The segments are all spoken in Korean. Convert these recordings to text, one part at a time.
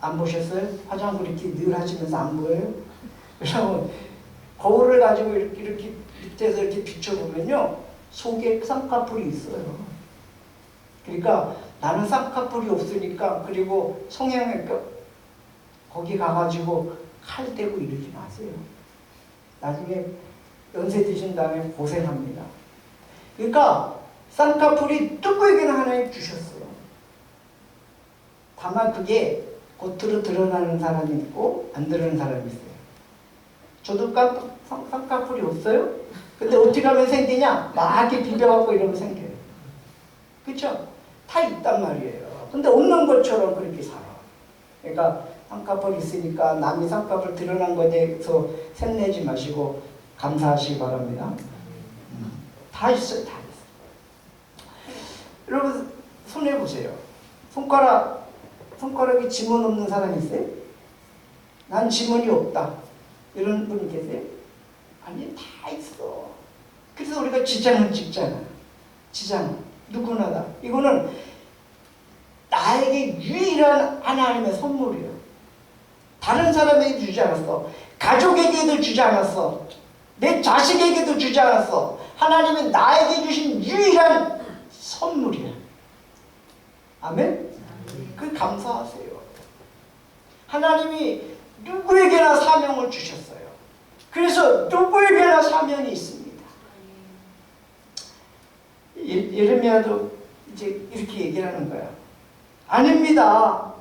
안 보셨어요? 화장을 이렇게 늘 하시면서 안 보여요? 그러면 거울을 가지고 이렇게 밑에서 이렇게 비춰보면요, 속에 쌍꺼풀이 있어요. 그러니까 나는 쌍꺼풀이 없으니까, 그리고 성형외과 거기 가가지고 칼 대고 이러지 마세요. 나중에 연세 드신 다음에 고생합니다. 그러니까 쌍꺼풀이 누구에게나 하나님 주셨어요. 다만 그게 겉으로 드러나는 사람이 있고 안 드러나는 사람이 있어요. 저도 쌍꺼풀이 없어요? 근데 어떻게 하면 생기냐? 막 이렇게 비벼갖고 이러면 생겨요. 그쵸? 다 있단 말이에요. 근데 없는 것처럼 그렇게 살아. 그러니까 쌍꺼풀 있으니까 남이 쌍꺼풀 드러난 거에 대해서 샘내지 마시고 감사하시기 바랍니다. 다 있어요. 다 있어요. 여러분 손해 보세요. 손가락에 지문 없는 사람 있어요? 난 지문이 없다. 이런 분 계세요? 아니, 다 있어. 그래서 우리가 지장을 찍잖아. 지장. 누구나 다. 이거는 나에게 유일한 하나님의 선물이에요. 다른 사람에게 주지 않았어. 가족에게도 주지 않았어. 내 자식에게도 주지 않았어. 하나님은 나에게 주신 유일한 선물이야. 아멘? 그 감사하세요. 하나님이 누구에게나 사명을 주셨어요. 그래서 누구에게나 사명이 있습니다. 예레미야도 이제 이렇게 얘기를 하는 거야. 아닙니다.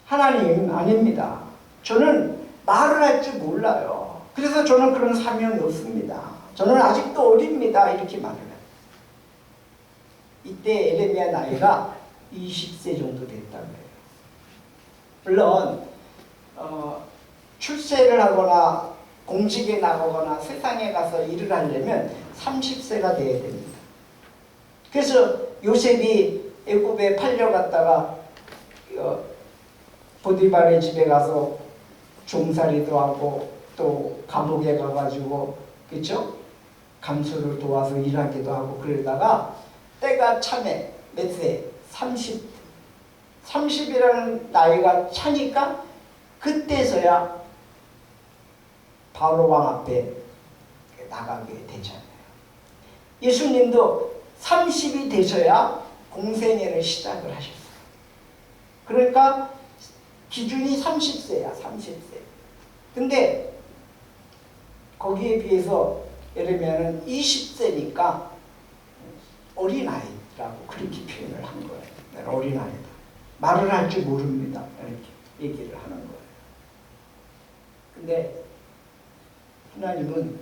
하나님, 아닙니다. 저는 말을 할 줄 몰라요. 그래서 저는 그런 사명이 없습니다. 저는 아직도 어립니다. 이렇게 말을 해요. 이때 예레미야 나이가 20세 정도 됐다는 거예요. 물론 출세를 하거나 공직에 나가거나 세상에 가서 일을 하려면 30세가 돼야 됩니다. 그래서 요셉이 애굽에 팔려갔다가 보디발의 집에 가서 종살이도 하고 또 감옥에 가가지고, 그렇죠? 감수를 도와서 일하기도 하고 그러다가 때가 차매 몇 세? 30이라는 나이가 차니까 그때서야 바로 왕 앞에 나가게 되잖아요. 예수님도 30이 되셔야 공생애를 시작을 하셨어요. 그러니까 기준이 30세야, 30세. 근데 거기에 비해서 예레미야는 20세니까 어린아이라고 그렇게 표현을 한 거예요. 내가 어린아이다. 말을 할 줄 모릅니다. 이렇게 얘기를 하는 거예요. 근데 하나님은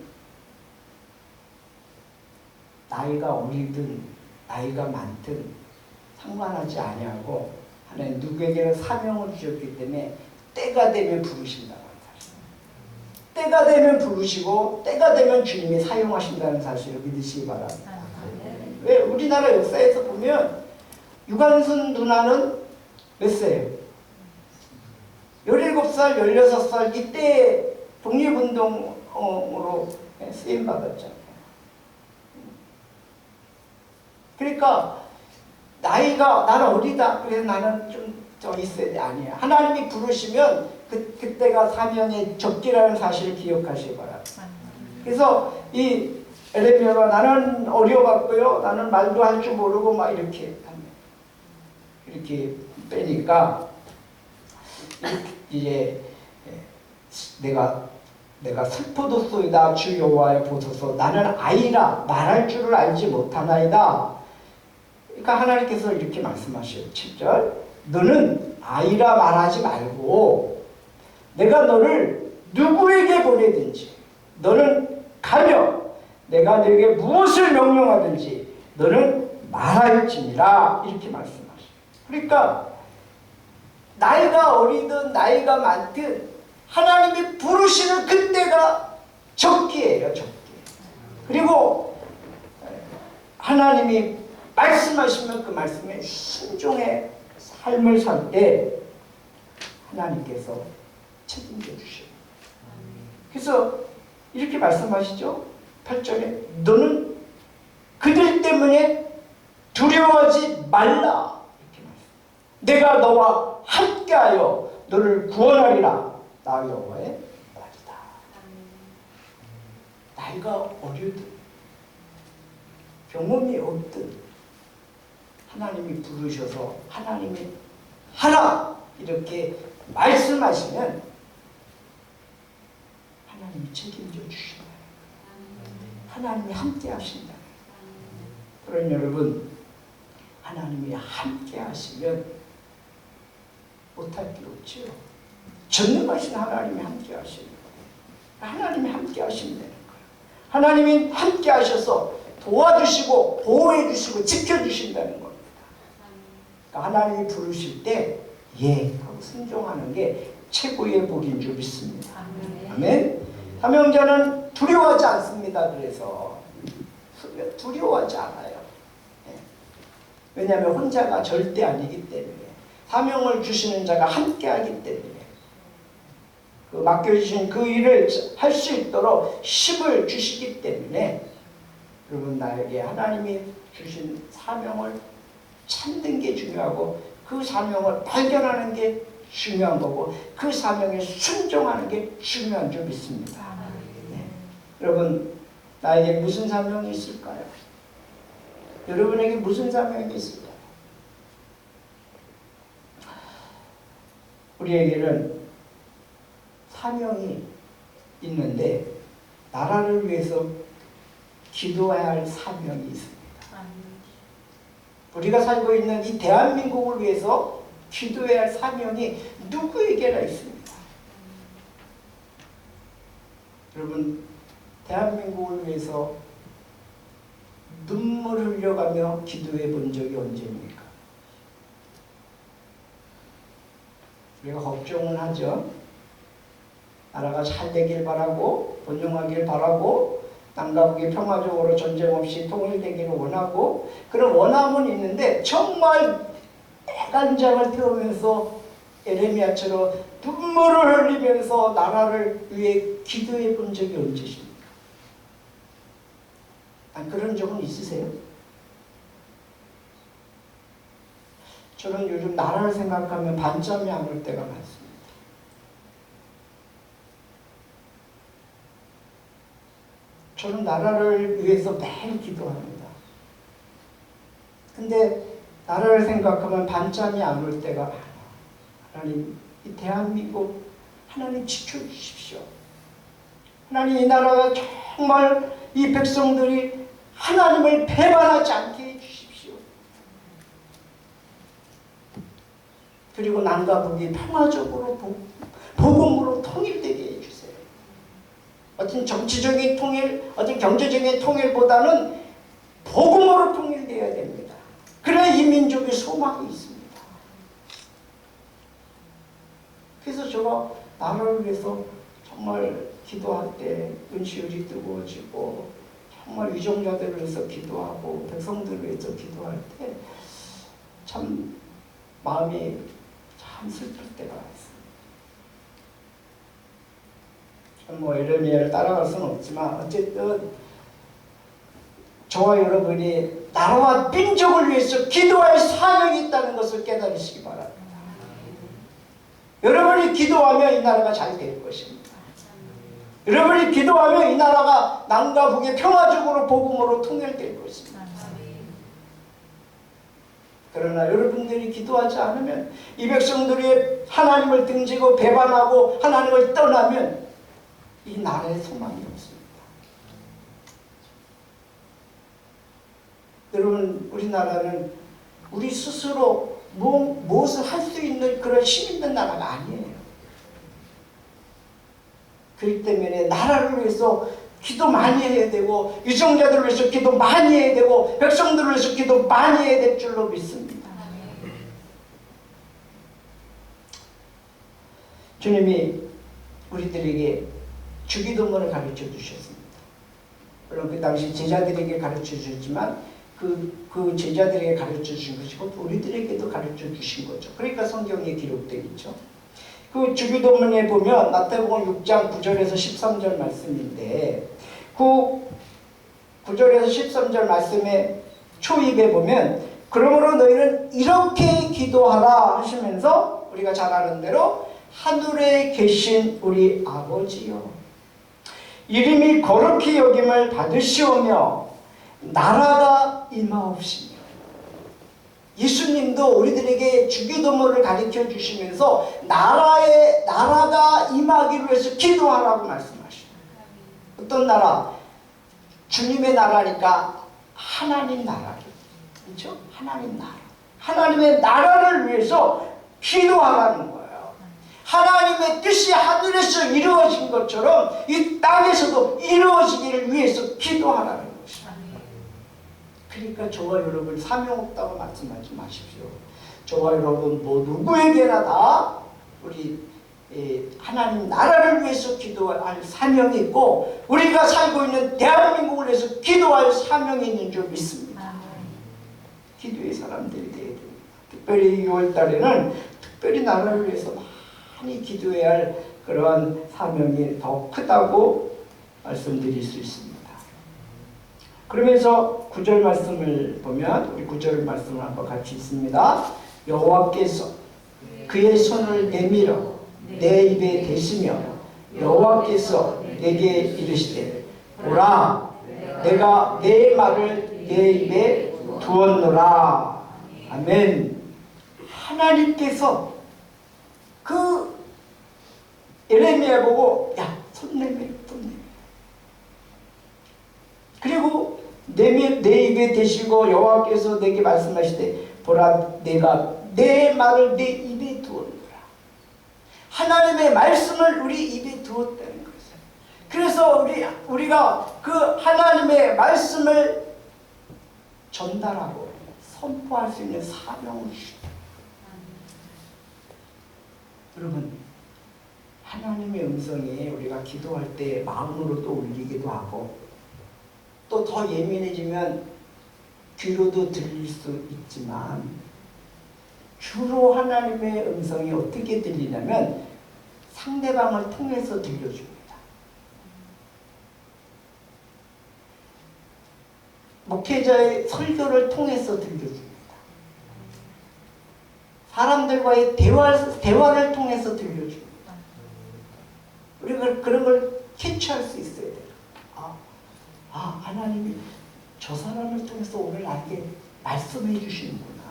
나이가 어리든 나이가 많든 상관하지 아니하고 하나님 누구에게는 사명을 주셨기 때문에 때가 되면 부르신다는 사실. 때가 되면 부르시고 때가 되면 주님이 사용하신다는 사실을 믿으시기 바랍니다. 왜 우리나라 역사에서 보면 유관순 누나는 몇 세예요? 17살, 16살 이때 독립운동으로 쓰임받았잖아요. 그러니까 나이가 나는 어리다. 그래서 나는 좀 더 있어야 돼. 아니야. 하나님이 부르시면 그때가 사명의 적기라는 사실을 기억하시기 바랍니다. 그래서 이 예레미야가 나는 어려갖고요. 나는 말도 할 줄 모르고 막 이렇게 빼니까 이제 내가 슬퍼도소이다 주 여호와여 보소서 나는 아이라 말할 줄을 알지 못하나이다. 그러니까 하나님께서 이렇게 말씀하셔요. 7절 너는 아이라 말하지 말고 내가 너를 누구에게 보내든지 너는 가며 내가 너에게 무엇을 명령하든지 너는 말할지니라 이렇게 말씀하셔요. 그러니까 나이가 어리든 나이가 많든 하나님이 부르시는 그때가 적기예요. 적기. 그리고 하나님이 말씀하시면 그 말씀에 순종의 삶을 살 때 하나님께서 책임져 주셔요. 그래서 이렇게 말씀하시죠. 8절에 너는 그들 때문에 두려워하지 말라 이렇게 말씀. 내가 너와 함께하여 너를 구원하리라. 나 여호와의 말이다. 나이가 어리든 경험이 없든 하나님이 부르셔서 하나님이 하라 이렇게 말씀하시면 하나님이 책임져 주신다. 하나님이 함께 하신다. 그런 여러분, 하나님이 함께 하시면 못할 게 없죠. 전능하신 하나님이 함께 하시는 거예요. 하나님이 함께 하신다는 거예요. 하나님이 함께 하셔서 도와주시고 보호해 주시고 지켜주신다는 겁니다. 그러니까 하나님이 부르실 때 예 하고 순종하는 게 최고의 복인 줄 믿습니다. 아멘. 사명자는 두려워하지 않습니다. 그래서 두려워하지 않아요. 왜냐하면 혼자가 절대 아니기 때문에, 사명을 주시는 자가 함께하기 때문에, 그 맡겨주신 그 일을 할 수 있도록 힘을 주시기 때문에, 여러분 나에게 하나님이 주신 사명을 찾는 게 중요하고 그 사명을 발견하는 게 중요한 거고 그 사명에 순종하는 게 중요한 줄 믿습니다. 네. 여러분 나에게 무슨 사명이 있을까요? 여러분에게 무슨 사명이 있을까요? 우리에게는 사명이 있는데 나라를 위해서 기도해야 할 사명이 있습니다. 우리가 살고 있는 이 대한민국을 위해서 기도해야 할 사명이 누구에게나 있습니다. 여러분 대한민국을 위해서 눈물을 흘려가며 기도해 본 적이 언제입니까? 우리가 걱정은 하죠. 나라가 잘 되길 바라고 번영하길 바라고 남과 북이 평화적으로 전쟁 없이 통일되기를 원하고 그런 원함은 있는데 정말 애간장을 태우면서 에레미야처럼 눈물을 흘리면서 나라를 위해 기도해 본 적이 언제십니까? 그런 적은 있으세요? 저는 요즘 나라를 생각하면 반잠이 안 올 때가 많습니다. 저는 나라를 위해서 매일 기도합니다. 근데 나라를 생각하면 반잠이 안 올 때가 많아. 하나님, 이 대한민국 하나님 지켜주십시오. 하나님, 이 나라가 정말 이 백성들이 하나님을 배반하지 않게 해주십시오. 그리고 남과 북이 평화적으로 복음으로 통일되게 해주세요. 어떤 정치적인 통일, 어떤 경제적인 통일보다는 복음으로 통일되어야 됩니다. 그래야 이 민족의 소망이 있습니다. 그래서 제가 나라를 위해서 정말 기도할 때 은시울이 뜨거워지고 정말 위정자들을 위해서 기도하고 백성들을 위해서 기도할 때 참 마음이 참 슬플 때가 있어요. 뭐 에레미야를 따라갈 수는 없지만 어쨌든 저와 여러분이 나라와 민족을 위해서 기도할 사명이 있다는 것을 깨달으시기 바랍니다. 여러분이 기도하면 이 나라가 잘 될 것입니다. 여러분이 기도하면 이 나라가 남과 북이 평화적으로 복음으로 통일될 것입니다. 그러나 여러분들이 기도하지 않으면 이 백성들이 하나님을 등지고 배반하고 하나님을 떠나면 이 나라에 소망이 없습니다. 여러분 우리나라는 우리 스스로 무엇을 할 수 있는 그런 힘 있는 나라가 아니에요. 그렇기 때문에 나라를 위해서 기도 많이 해야 되고 유정자들을 위해서 기도 많이 해야 되고 백성들을 위해서 기도 많이 해야 될 줄로 믿습니다. 주님이 우리들에게 주기도문을 가르쳐 주셨습니다. 물론 그 당시 제자들에게 가르쳐 주셨지만 그 제자들에게 가르쳐 주신 것이고 우리들에게도 가르쳐 주신 거죠. 그러니까 성경에 기록되어 있죠. 그 주기도문에 보면 마태복음 6장 9절에서 13절 말씀인데 그 9절에서 13절 말씀에 초입에 보면 그러므로 너희는 이렇게 기도하라 하시면서 우리가 잘 아는 대로 하늘에 계신 우리 아버지여 이름이 거룩히 여김을 받으시오며 나라가 임하옵시며. 예수님도 우리들에게 주기도문을 가르쳐 주시면서 나라가 임하기를 위해서 기도하라고 말씀하십니다. 어떤 나라? 주님의 나라니까 하나님 나라겠죠. 그렇죠? 하나님 나라. 하나님의 나라를 위해서 기도하라는 거예요. 하나님의 뜻이 하늘에서 이루어진 것처럼 이 땅에서도 이루어지기를 위해서 기도하라는 것입니다. 그러니까 저와 여러분 사명 없다고 말씀하지 마십시오. 저와 여러분 뭐 누구에게나 다 우리 하나님 나라를 위해서 기도할 사명이 있고 우리가 살고 있는 대한민국을 위해서 기도할 사명이 있는 줄 믿습니다. 기도의 사람들이 되어야 됩니다. 특별히 6월달에는 특별히 나라를 위해서 많이 기도해야 할 그러한 사명이 더 크다고 말씀드릴 수 있습니다. 그러면서 9절 말씀을 보면 우리 9절 말씀을 한번 같이 읽습니다. 여호와께서 그의 손을 내밀어 내 입에 대시며 여호와께서 내게 이르시되 보라 내가 내 말을 내 입에 두었노라. 아멘. 하나님께서 그 에레미야 보고 야 손 내밀어 손 내밀어. 그리고 내 입에 대시고 여호와께서 내게 말씀하시되 보라 내가 내 말을 내 입에 두었노라. 하나님의 말씀을 우리 입에 두었다는 것이죠. 그래서 우리가 그 하나님의 말씀을 전달하고 선포할 수 있는 사명을 주십니다. 여러분 하나님의 음성이 우리가 기도할 때 마음으로도 울리기도 하고 또 더 예민해지면 귀로도 들릴 수 있지만 주로 하나님의 음성이 어떻게 들리냐면 상대방을 통해서 들려줍니다. 목회자의 설교를 통해서 들려줍니다. 사람들과의 대화를 통해서 들려줍니다. 우리가 그런 걸 캐치할 수 있어야 돼요. 하나님이 저 사람을 통해서 오늘 나에게 말씀해 주시는구나.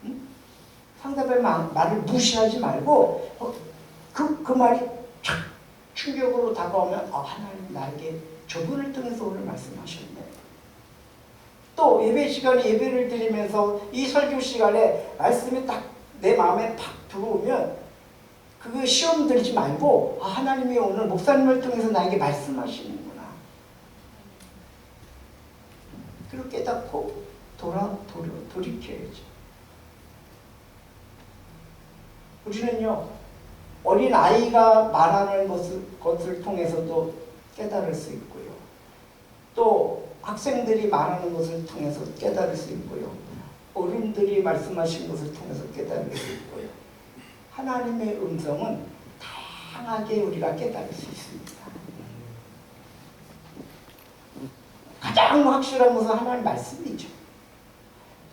응? 상대방의 말을 무시하지 말고 그 말이 촥 충격으로 다가오면 하나님 나에게 저분을 통해서 오늘 말씀하셨네. 또 예배 시간에 예배를 드리면서 이 설교 시간에 말씀이 딱 내 마음에 팍 들어오면 그거 시험 들지 말고 하나님이 오늘 목사님을 통해서 나에게 말씀하시는구나. 그리고 깨닫고 돌이켜야죠. 우리는요 어린 아이가 말하는 것을 통해서도 깨달을 수 있고요. 또 학생들이 말하는 것을 통해서 깨달을 수 있고요. 어른들이 말씀하신 것을 통해서 깨달을 수 있고요. 하나님의 음성은 다양하게 우리가 깨달을 수 있습니다. 가장 확실한 것은 하나님의 말씀이죠.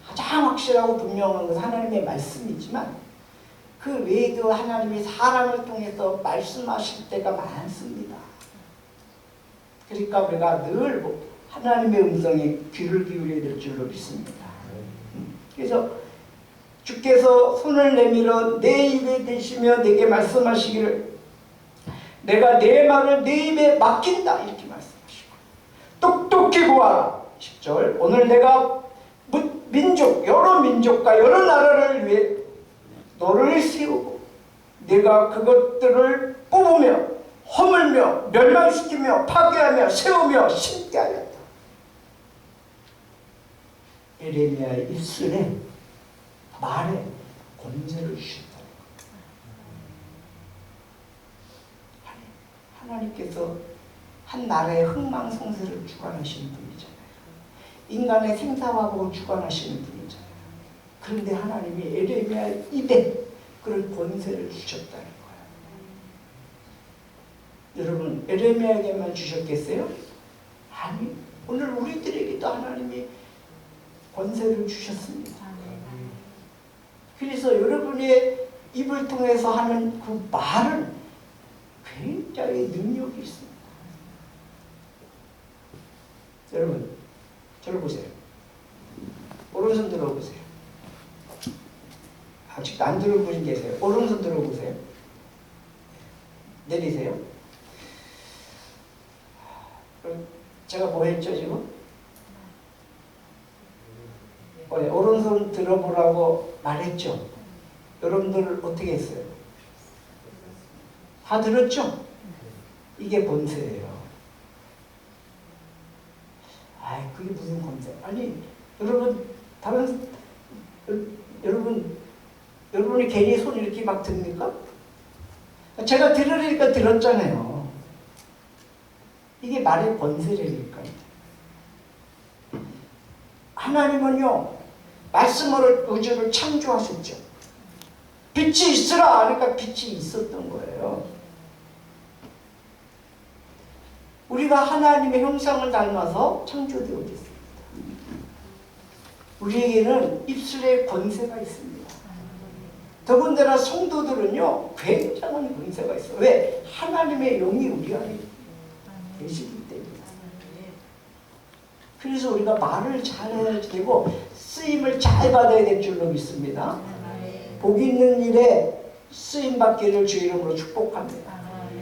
가장 확실하고 분명한 것은 하나님의 말씀이지만 그 외에도 하나님이 사람을 통해서 말씀하실 때가 많습니다. 그러니까 우리가 늘 하나님의 음성에 귀를 기울여야 될 줄로 믿습니다. 그래서 주께서 손을 내밀어 내 입에 대시며 내게 말씀하시기를 내가 내 말을 내 입에 맡긴다 이렇게 말씀하시고 똑똑히 구하라. 10절 오늘 내가 여러 민족과 여러 나라를 위해 너를 세우고 내가 그것들을 뽑으며 허물며 멸망시키며 파괴하며 세우며 심게 하였다. 에레미야의 입술에 말에 권세를 주셨다는 거예요. 하나님께서 한 나라의 흥망성쇠를 주관하시는 분이잖아요. 인간의 생사화복을 주관하시는 분이잖아요. 그런데 하나님이 에레미야의 입에 그런 권세를 주셨다는 거예요. 여러분 에레미야에게만 주셨겠어요? 아니 오늘 우리들에게도 하나님이 권세를 주셨습니다. 그래서 여러분의 입을 통해서 하는 그 말은 굉장히 능력이 있습니다. 여러분, 저를 보세요. 오른손 들어보세요. 아직도 안 들어본 분 계세요. 오른손 들어보세요. 내리세요. 제가 뭐 했죠 지금? 오른손 들어보라고 말했죠. 여러분들 어떻게 했어요? 다 들었죠? 이게 권세예요. 아이, 그게 무슨 권세? 아니, 여러분이 괜히 손 이렇게 막 듭니까? 제가 들으니까 들었잖아요. 이게 말의 권세라니까요. 하나님은요, 말씀으로 우주를 창조하셨죠. 빛이 있으라 하니까 빛이 있었던 거예요. 우리가 하나님의 형상을 닮아서 창조되어 있습니다. 우리에게는 입술에 권세가 있습니다. 더군다나 성도들은요, 굉장한 권세가 있어요. 왜? 하나님의 영이 우리 안에 계시기 때문에. 그래서 우리가 말을 잘해야 되고 쓰임을 잘 받아야 될 줄로 믿습니다. 복 있는 일에 쓰임 받기를 주 이름으로 축복합니다.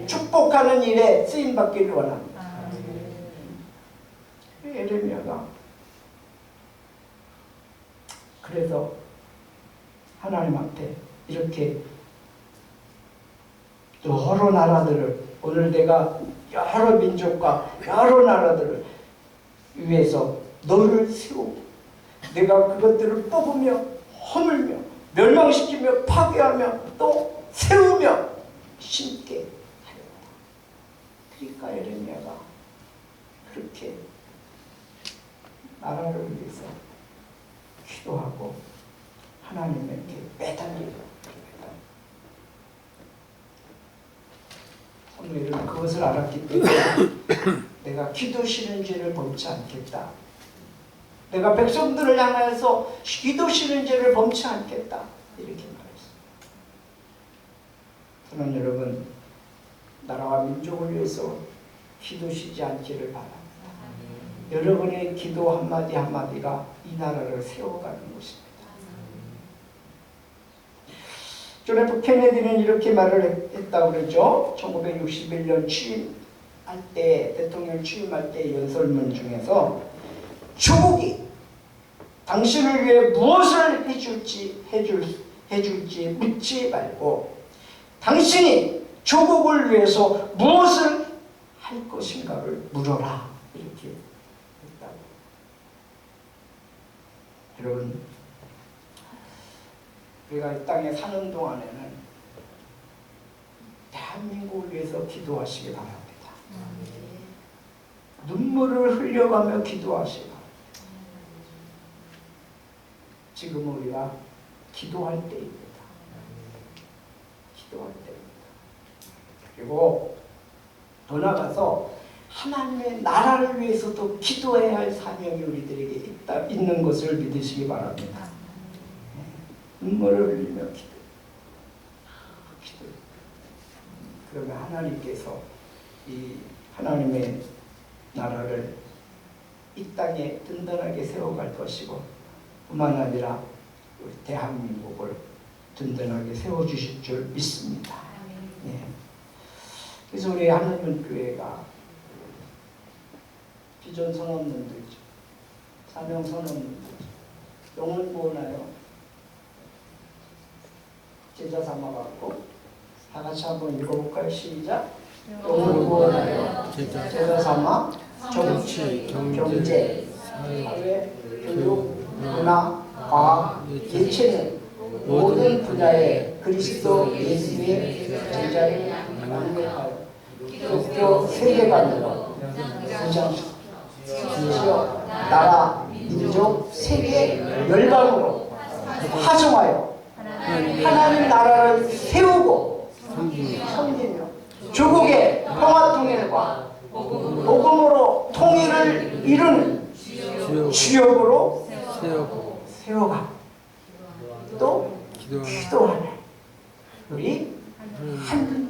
축복하는 일에 쓰임 받기를 원합니다. 예레미야가 그래서 하나님 앞에 이렇게 여러 나라들을, 오늘 내가 여러 민족과 여러 나라들을 위해서 너를 세우고 내가 그것들을 뽑으며 허물며 멸망시키며 파괴하며 또 세우며 심게 하였다. 그러니까 예레미야가 그렇게 나라를 위해서 기도하고 하나님께 매달리고 오늘은 그것을 알았기 때문에 내가 기도 쉬는 죄를 범치 않겠다. 내가 백성들을 향해서 기도 쉬는 죄를 범치 않겠다. 이렇게 말했습니다. 저는 여러분 나라와 민족을 위해서 기도 쉬지 않기를 바랍니다. 여러분의 기도 한마디 한마디가 이 나라를 세워가는 것입니다. 존 F 케네디는 이렇게 말을 했다고 그러죠. 1961년 취임할 때, 대통령 취임할 때 연설문 중에서 조국이 당신을 위해 무엇을 해줄지 묻지 말고 당신이 조국을 위해서 무엇을 할 것인가를 물어라. 이렇게 했다고. 여러분, 우리가 이 땅에 사는 동안에는 대한민국을 위해서 기도하시기 바랍니다. 눈물을 흘려가며 기도하시기 바랍니다. 지금은 우리가 기도할 때입니다. 기도할 때입니다. 그리고 더 나아가서 하나님의 나라를 위해서도 기도해야 할 사명이 우리들에게 있는 것을 믿으시기 바랍니다. 눈물을 흘리며 기도. 그러면 하나님께서 이 하나님의 나라를 이 땅에 든든하게 세워갈 것이고 뿐만 아니라 우리 대한민국을 든든하게 세워주실 줄 믿습니다. 예. 그래서 우리 하나님 교회가 비전 선언문들이죠. 사명 선언문들이죠. 영혼 구원하여 제자 삼아갖고 다 같이 한번 읽어볼까요? 시작. 영혼을 구원하여 제자 삼아 정치, 경제, 사회, 교육, 문화, 과학, 예체능 모든 분야에 그리스도 예수의 제자를 만들어가요. 기독교 세계관으로 지어 나라, 민족, 세계 열방으로 화성하여 하나님 나라를 세우고 섬기며 조국의 평화 통일과 복음으로 통일을 이루는 주역으로 세워가 또 기도하라. 우리 한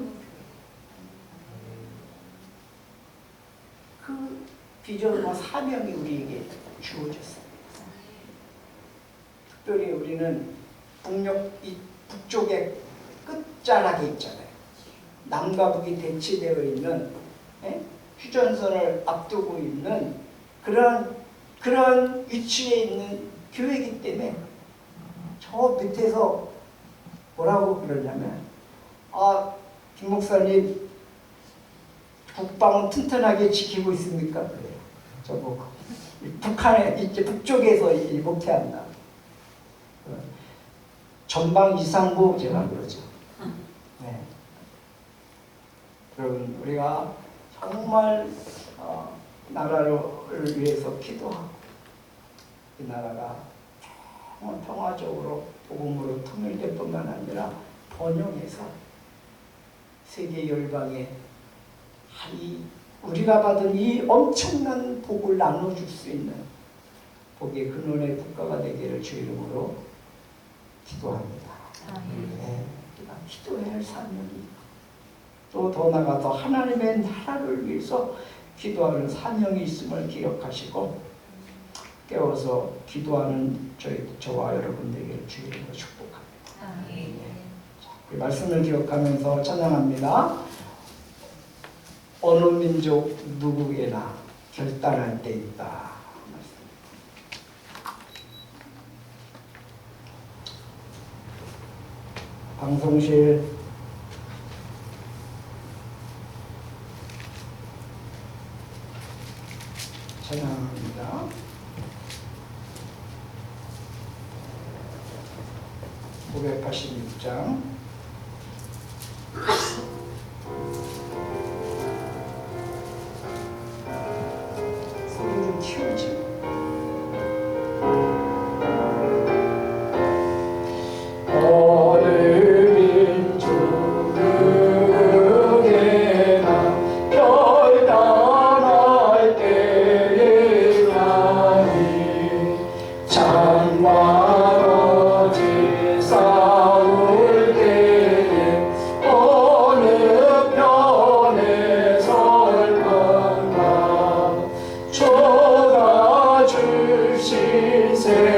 그 비전과 사명이 우리에게 주어졌습니다. 특별히 우리는 이 북쪽에 끝자락에 있잖아요. 남과 북이 대치되어 있는 휴전선을 앞두고 있는 그런 위치에 있는 교회이기 때문에 저 밑에서 뭐라고 그러냐면 김 목사님 국방은 튼튼하게 지키고 있습니까? 그래요. 저보고 북한에 이제 북쪽에서 목회한다. 전방 이상부 제가 그러죠. 네. 여러분 우리가 정말 나라를 위해서 기도하고 이 나라가 정말 평화적으로 복음으로 통일될 뿐만 아니라 번영해서 세계 열방에 우리가 받은 이 엄청난 복을 나눠줄 수 있는 복의 근원의 국가가 되기를 주 이름으로 기도합니다. 네, 우리가 기도해야 할 사명이 또 더 나아가서 하나님의 나라를 위해서 기도하는 사명이 있음을 기억하시고 깨워서 기도하는 저와 여러분들에게 주 이름으로 축복합니다. 네. 이 말씀을 기억하면서 찬양합니다. 어느 민족 누구에나 결단할 때 있다. 방송실 찬양합니다. (586장) 소리를 키우지. Say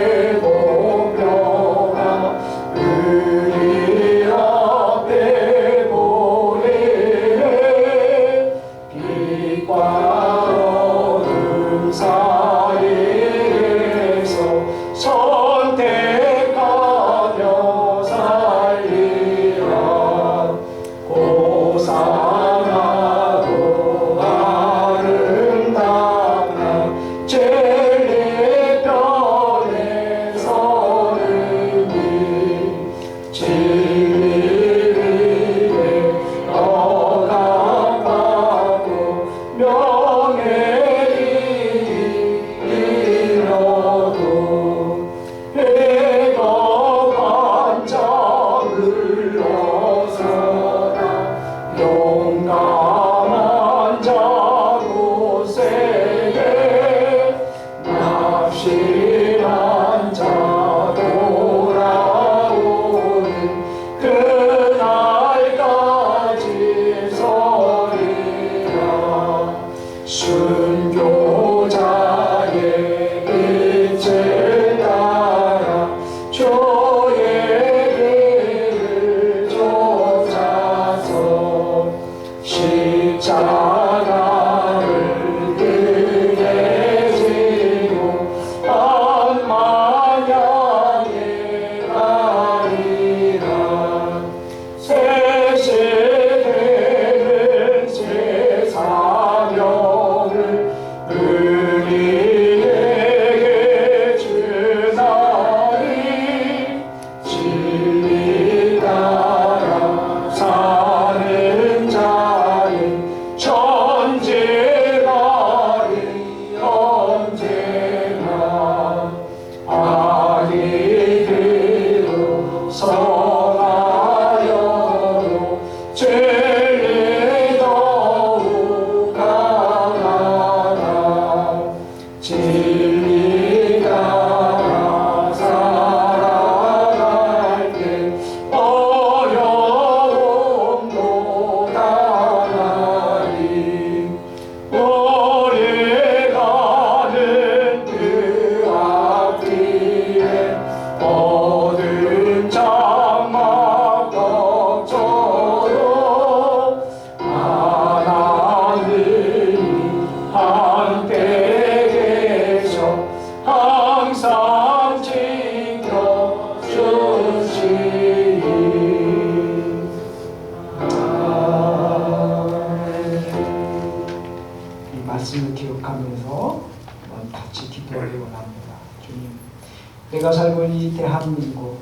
내가 살고 있는 이 대한민국,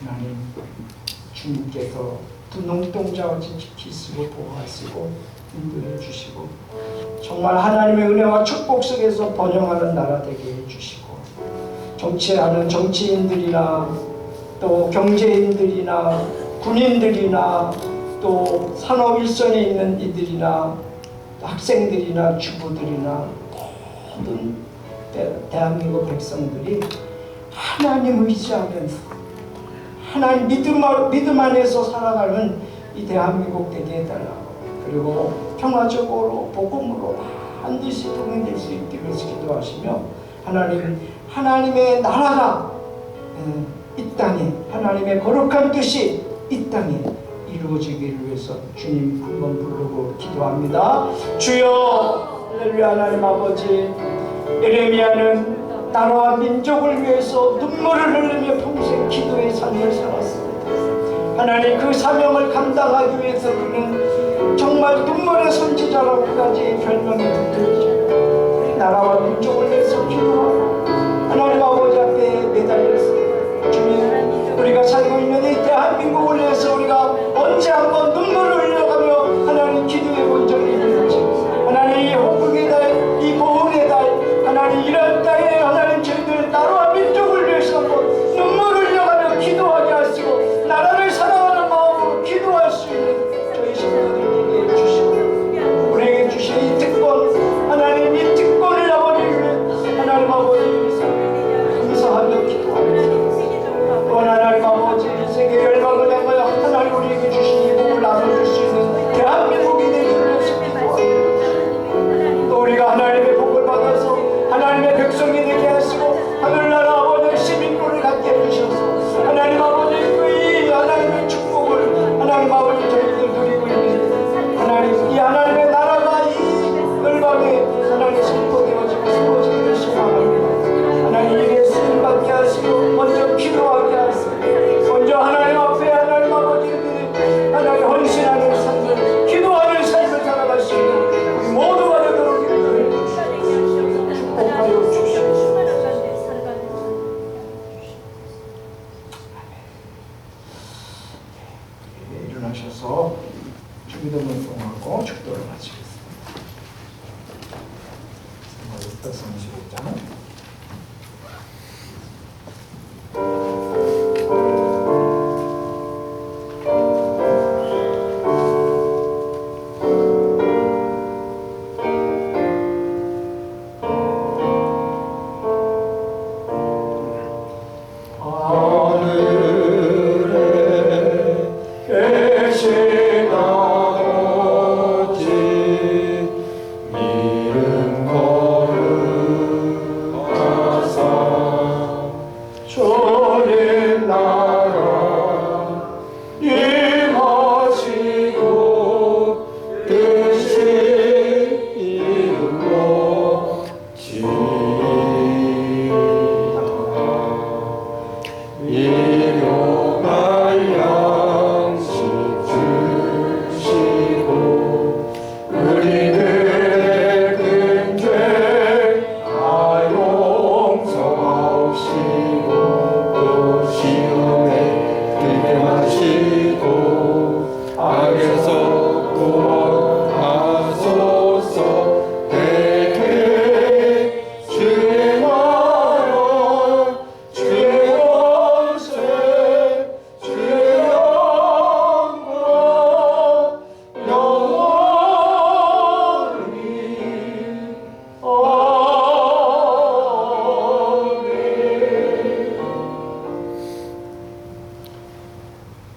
하나님 주님께서 두 눈동자같이 지키시고 보호하시고 인도해 주시고 정말 하나님의 은혜와 축복 속에서 번영하는 나라 되게 해주시고, 정치하는 정치인들이나 또 경제인들이나 군인들이나 또 산업 일선에 있는 이들이나 학생들이나 주부들이나 모든 대한민국 백성들이 하나님 의지하면서 하나님 믿음 안에서 살아가는 이 대한민국 되게 해달라고, 그리고 평화적으로 복음으로 반드시 통일될 수 있게 위해서 기도하시며, 하나님의 나라가 이 땅에, 하나님의 거룩한 뜻이 이 땅에 이루어지기를 위해서 주님 한번 부르고 기도합니다. 주여, 할렐루야. 하나님 아버지, 예레미야는 나라와 민족을 위해서 눈물을 흘리며 평생 기도의 삶을 살았습니다. 하나님, 그 사명을 감당하기 위해서 그는 정말 눈물의 선지자라고까지 별명이 붙들죠. 나라와 민족을 위해서 기도하고 하나님 아버지 앞에 매달렸습니다. 주님, 우리가 살고 있는 이 대한민국을 위해서 우리가 언제 한번 눈물을 흘려가며 하나님 기도해 본 적이 있는지, 하나님 이 호국의 달, 이 보훈의 달, 하나님 이런 땅에 하나님 저희들 나라와 민족을 위해서 한번 눈물을 흘려가며 기도하게 하시고 나라를 사랑하는 마음으로 기도할 수 있는 저희 식구들에게 주시고, 우리에게 주신 이 특권, 하나님 이 특권을 아버지 하나님 아버지 감사하며 기도합니다. 또한 하나님 아버지 세계 열방을 향하여 하나님 우리에게 주신 이 복을 나눠줄 수 있는 대한민국이 되기를 위해서 기도합니다. 또 우리가 하나님의 복을 받아서 하나님의 백성이 되게 하시고 하늘나라 아버지의 시민권을 갖게 해주셔서 하나님 아버지 이 하나님의 축복을 하나님 아버지 저희들 누리고 있는 하나님, 이 하나님의 나라가 이 열방에 하나님 선포되어지고 세워지기를 소망합니다. 하나님 일에 쓰임받게 하시고 먼저 기도하게 하시고 먼저 하나님 앞에 하나님 아버지 하나님 헌신하는 삶을, 기도하는 삶을 살아갈 수 있는 우리 모두가 되도록 기도해 주시옵소서. 축복하여 주시옵소서. 일어나셔서 주기도문 봉하고 축도를 마치겠습니다. 35장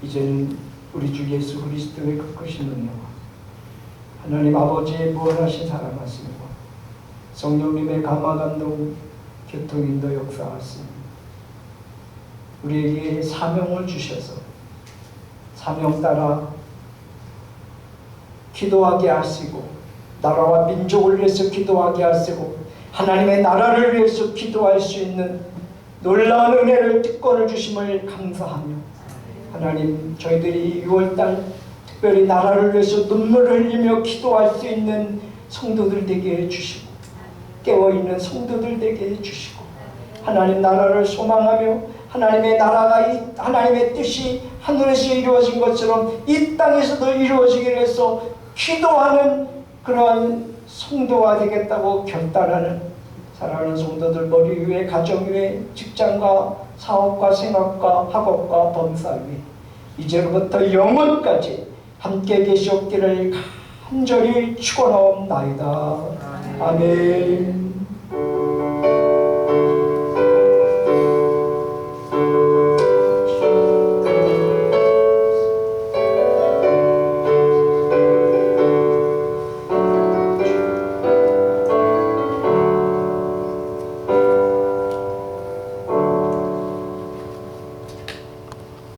이제는 우리 주 예수 그리스도의 그 크신 능력과 하나님 아버지의 무한하신 사랑하심과 성령님의 감화 감동 교통인도 역사하심, 우리에게 사명을 주셔서 사명 따라 기도하게 하시고 나라와 민족을 위해서 기도하게 하시고 하나님의 나라를 위해서 기도할 수 있는 놀라운 은혜를 특권을 주심을 감사하며, 하나님 저희들이 6월달 특별히 나라를 위해서 눈물을 흘리며 기도할 수 있는 성도들 되게 해주시고 깨어있는 성도들 되게 해주시고 하나님 나라를 소망하며 하나님의 뜻이 하늘에서 이루어진 것처럼 이 땅에서도 이루어지기 위해서 기도하는 그러한 성도가 되겠다고 결단하는 사랑하는 성도들, 머리 위에 가정 위에 직장과 사업과 생활과 학업과 범사 위에 이제로부터 영원까지 함께 계시옵기를 간절히 축원하옵나이다. 아멘.